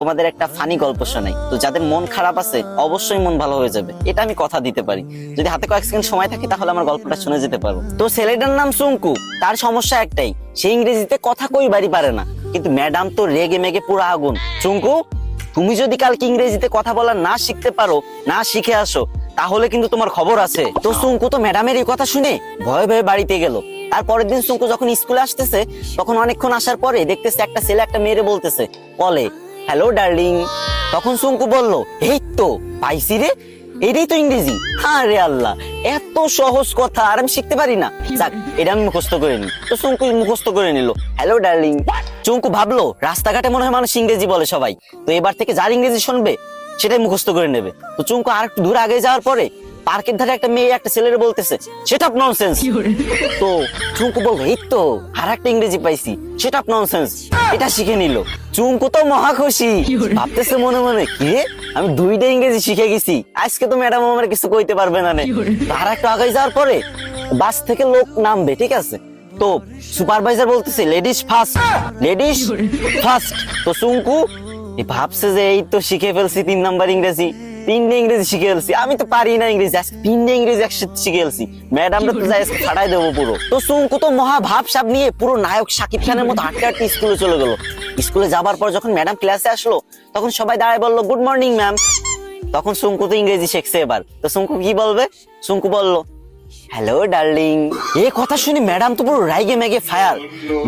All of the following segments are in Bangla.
তোমাদের একটা ফানি গল্প শোনাই, তো যাদের মন খারাপ আছে অবশ্যই মন ভালো হয়ে যাবে, এটা আমি কথা দিতে পারি। যদি হাতে কয়েক সেকেন্ড সময় থাকে তাহলে আমার গল্পটা শুনে যেতে পারো। তো ছেলেটার নাম সুঙ্কু, তার সমস্যা একটাই, সে ইংরেজিতে কথা কইবারই পারে না, কিন্তু ম্যাডাম তো রেগে মেগে পুরো আগুন। সুঙ্কু, তুমি যদি কালকে ইংরেজিতে কথা বলা না শিখতে পারো, না শিখে আসো, তাহলে কিন্তু তোমার খবর আছে। তো সুঙ্কু তো ম্যাডামের এই কথা শুনে ভয়ে ভয়ে বাড়িতে গেল। আর পরের দিন সুঙ্কু যখন স্কুলে আসতেছে, তখন অনেকক্ষণ আসার পরে দেখতেছে একটা ছেলে একটা মেয়েরে বলতেছে বলে, হ্যালো ডার্লিং। তখন সুঙ্কু বলল, এই তো পাইছি রে, এটাই তো ইংরেজি। হ্যাঁ রে আল্লাহ, এত সহজ কথা আর আমি শিখতে পারি না, যাক এটা আমি মুখস্থ করে নি। তো সুঙ্কু মুখস্থ করে নিল হ্যালো ডার্লিং। চুঙ্কু ভাবলো রাস্তাঘাটে মনে হয় মানুষ ইংরেজি বলে সবাই, তো এবার থেকে যার ইংরেজি শুনবে সেটাই মুখস্থ করে নেবে। তো চুঙ্কু আর একটু দূর আগে যাওয়ার পরে পার্কের ধারে একটা মেয়ে একটা ছেলের বলতেছে, সেটা ননসেন্স। তো চুঙ্কু বললো, এই তো আর একটা ইংরেজি পাইছি, সেটা ননসেন্স, এটা শিখে নিল। চুঙ্কু তো মহা খুশি, ভাবতেছে মনে মনে, কি রে আমি দুইটা ইংরেজি শিখে গেছি, আজকে তো ম্যাডাম আমার কিছু কইতে পারবে না। আর একটু আগে যাওয়ার পরে বাস থেকে লোক নামবে, ঠিক আছে, তো সুপারভাইজার বলতেছে লেডিস ফার্স্ট, লেডিস ফার্স্ট। তো চুঙ্কু ভাবছে যে এই তো শিখে ফেলছি 3 নাম্বার ইংরেজি, 3টে ইংরেজি শিখে ফেলছি, আমি তো পারি না ইংরেজি, আজকে 3টে ইংরেজি একসাথে শিখে ফেলছি, ম্যাডামরা তো যাই ফাটাই দেবো পুরো। তো চুঙ্কু তো মহা ভাবসাব নিয়ে পুরো নায়ক শাকিব খানের মতো হাঁটতে হাঁটতে স্কুলে চলে গেল। স্কুলে যাবার পর যখন ম্যাডাম ক্লাসে আসলো, তখন সবাই দাঁড়ায় বললো, গুড মর্নিং ম্যাম। তখন চুঙ্কু তো ইংরেজি শিখছে এবার, তো চুঙ্কু কি বলবে? চুঙ্কু বললো, হ্যালো ডার্লিং। এই কথা শুনে ম্যাডাম তো পুরো রাইগে মেগে ফায়ার।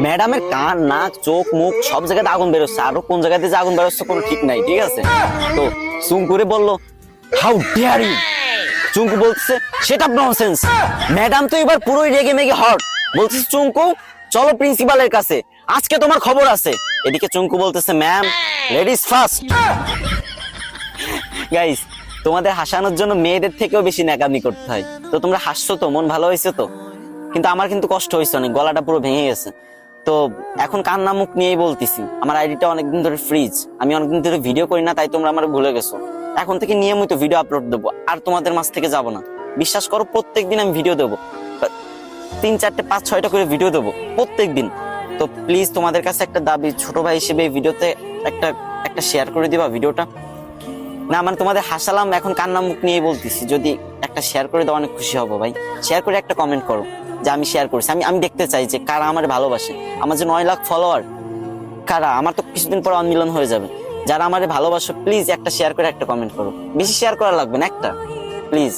ম্যাডামের কান নাক চোখ মুখ সব জায়গাতে আগুন বেরোচ্ছে, আরো কোন জায়গাতে যে আগুন বেরোচ্ছে কোনো ঠিক নাই, ঠিক আছে। তো চুঙ্কুরে বললো, হাউ ডেয়ার ইউ। চুঙ্কু বলছে, সেটা ননসেন্স। ম্যাডাম তো এবার পুরোই রেগে মেগে হট, বলছে, চুঙ্কু চলো প্রিন্সিপালের কাছে, আজকে তোমার খবর আছে। এদিকে চুঙ্কু বলতেছে, ম্যাম লেডিস ফার্স্ট। গাইস, তোমাদের হাসানোর জন্য মেয়েদের থেকেও বেশি ন্যাকামি করতে হয়। তো তোমরা হাসছো তো, মন ভালো হয়েছে তো, কিন্তু আমার কিন্তু কষ্ট হয়েছে অনেক, গলাটা পুরো ভেঙে গেছে। তো এখন কান্না মুখ নিয়েই বলতেছি, আমার আইডিটা অনেকদিন ধরে ফ্রিজ, আমি অনেকদিন ধরে ভিডিও করি না, তাই তোমরা আমার ভুলে গেছো। এখন থেকে নিয়মিত ভিডিও আপলোড দেবো, আর তোমাদের মাঝ থেকে যাবো না, বিশ্বাস করো। প্রত্যেকদিন আমি ভিডিও দেবো, 3, 4, 5, 6টা করে ভিডিও দেবো প্রত্যেকদিন। তো প্লিজ তোমাদের কাছে একটা দাবি, ছোট ভাই হিসেবে এই ভিডিওতে একটা শেয়ার করে দিবা ভিডিওটা। না মানে তোমাদের হাসালাম, এখন কান্না মুখ নিয়ে বলতেছি, যদি একটা শেয়ার করে দাও অনেক খুশি হবো ভাই। শেয়ার করে একটা কমেন্ট করো যে আমি শেয়ার করছি, আমি দেখতে চাই যে কারা আমার ভালোবাসে। আমার যে 9 লাখ ফলোয়ার, কারা, আমার তো কিছুদিন পর 1 মিলিয়ন হয়ে যাবে, যারা আমারে ভালোবাসো প্লিজ একটা শেয়ার করে একটা কমেন্ট করো, বেশি শেয়ার করা লাগবে না, একটা প্লিজ।